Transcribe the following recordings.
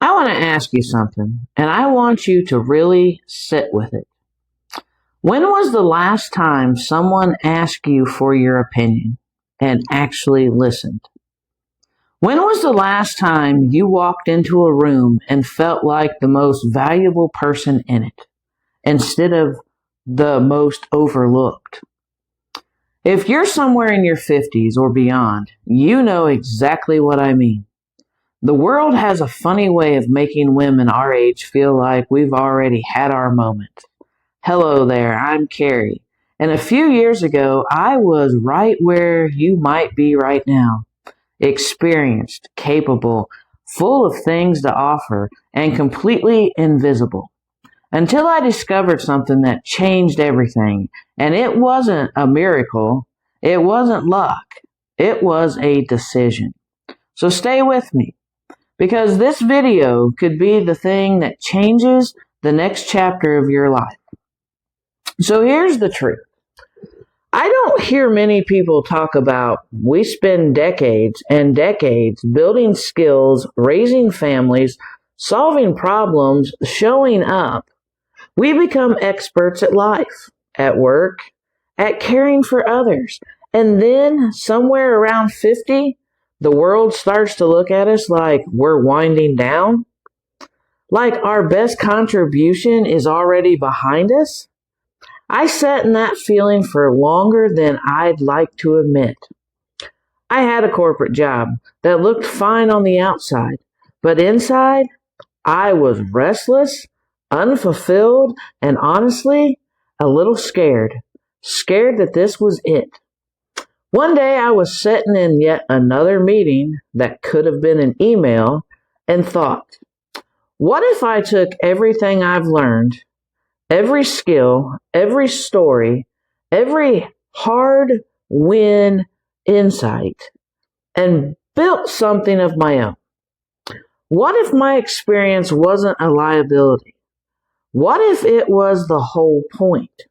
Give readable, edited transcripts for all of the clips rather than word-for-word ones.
I want to ask you something, and I want you to really sit with it. When was the last time someone asked you for your opinion and actually listened? When was the last time you walked into a room and felt like the most valuable person in it instead of the most overlooked? If you're somewhere in your 50s or beyond, you know exactly what I mean. The world has a funny way of making women our age feel like we've already had our moment. Hello there, I'm Carrie. And a few years ago, I was right where you might be right now. Experienced, capable, full of things to offer, and completely invisible. Until I discovered something that changed everything. And it wasn't a miracle. It wasn't luck. It was a decision. So stay with me, because this video could be the thing that changes the next chapter of your life. So here's the truth. I don't hear many people talk about we spend decades and decades building skills, raising families, solving problems, showing up. We become experts at life, at work, at caring for others. And then somewhere around 50, the world starts to look at us like we're winding down, like our best contribution is already behind us. I sat in that feeling for longer than I'd like to admit. I had a corporate job that looked fine on the outside, but inside, I was restless, unfulfilled, and honestly, a little scared. Scared that this was it. One day I was sitting in yet another meeting that could have been an email and thought, what if I took everything I've learned, every skill, every story, every hard win insight, and built something of my own? What if my experience wasn't a liability? What if it was the whole point?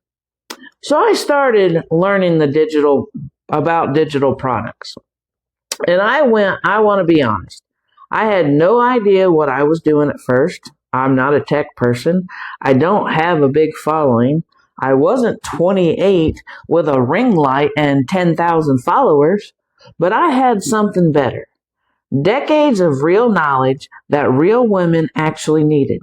So I started learning about digital products. And I want to be honest, I had no idea what I was doing at first. I'm not a tech person. I don't have a big following. I wasn't 28 with a ring light and 10,000 followers, but I had something better. Decades of real knowledge that real women actually needed.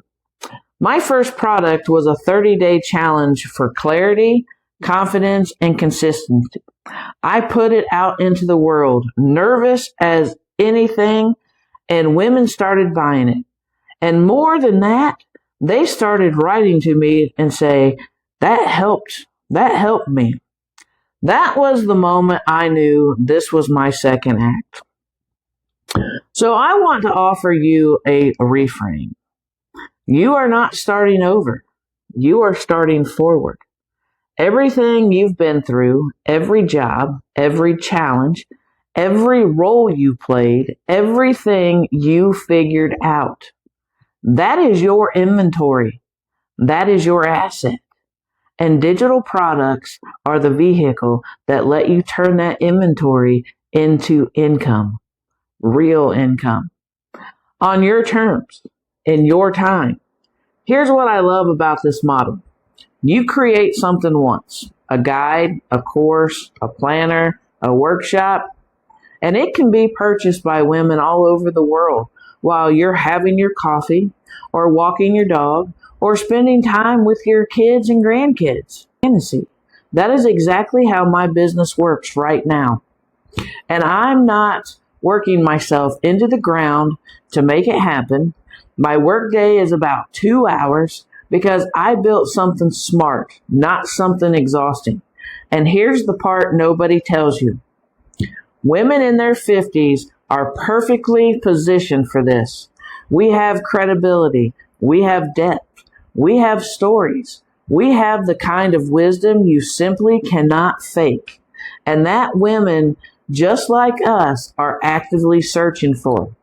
My first product was a 30-day challenge for clarity, confidence, and consistency. I put it out into the world, nervous as anything, and women started buying it. And more than that, they started writing to me and say, that helped me. That was the moment I knew this was my second act. So I want to offer you a reframe. You are not starting over. You are starting forward. Everything you've been through, every job, every challenge, every role you played, everything you figured out. That is your inventory. That is your asset. And digital products are the vehicle that let you turn that inventory into income, real income, on your terms, in your time. Here's what I love about this model. You create something once, a guide, a course, a planner, a workshop, and it can be purchased by women all over the world while you're having your coffee or walking your dog or spending time with your kids and grandkids. Fantasy. That is exactly how my business works right now. And I'm not working myself into the ground to make it happen. My workday is about 2 hours because I built something smart, not something exhausting. And here's the part nobody tells you. Women in their 50s are perfectly positioned for this. We have credibility. We have depth. We have stories. We have the kind of wisdom you simply cannot fake. And that women just like us are actively searching for.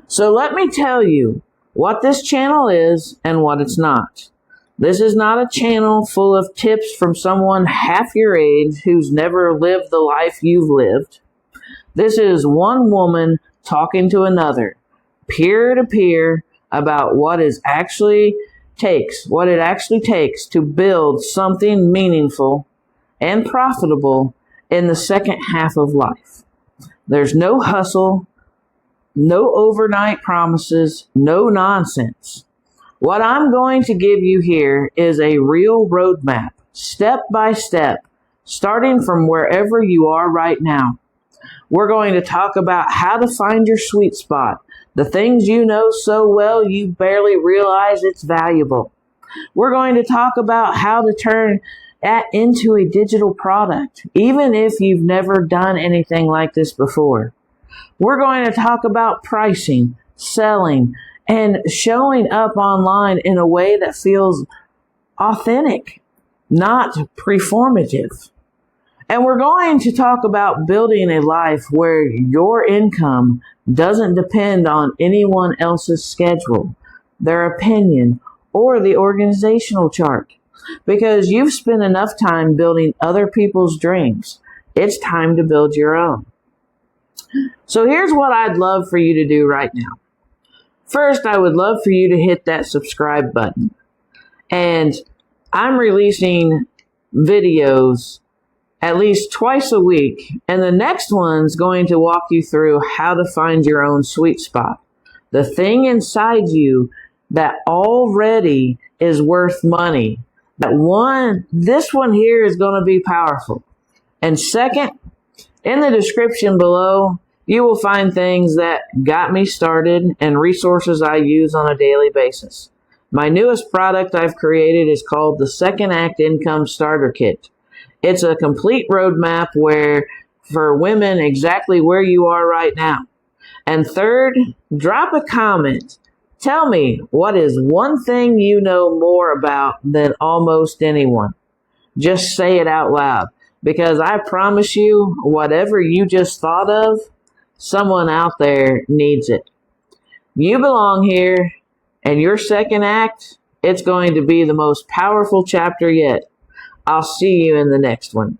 So let me tell you what this channel is and what it's not. This is not a channel full of tips from someone half your age who's never lived the life you've lived. This is one woman talking to another, peer to peer about what it actually takes to build something meaningful and profitable in the second half of life. There's no hustle, no overnight promises, no nonsense. What I'm going to give you here is a real roadmap, step by step, starting from wherever you are right now. We're going to talk about how to find your sweet spot, the things you know so well you barely realize it's valuable. We're going to talk about how to turn that into a digital product, even if you've never done anything like this before. We're going to talk about pricing, selling, and showing up online in a way that feels authentic, not performative. And we're going to talk about building a life where your income doesn't depend on anyone else's schedule, their opinion, or the organizational chart. Because you've spent enough time building other people's dreams. It's time to build your own. So here's what I'd love for you to do right now. First, I would love for you to hit that subscribe button. And I'm releasing videos at least twice a week. And the next one's going to walk you through how to find your own sweet spot. The thing inside you that already is worth money. This one here is going to be powerful. And second, in the description below, you will find things that got me started and resources I use on a daily basis. My newest product I've created is called the Second Act Income Starter Kit. It's a complete roadmap for women exactly where you are right now. And third, drop a comment. Tell me, what is one thing you know more about than almost anyone? Just say it out loud, because I promise you, whatever you just thought of, someone out there needs it. You belong here, and your second act, it's going to be the most powerful chapter yet. I'll see you in the next one.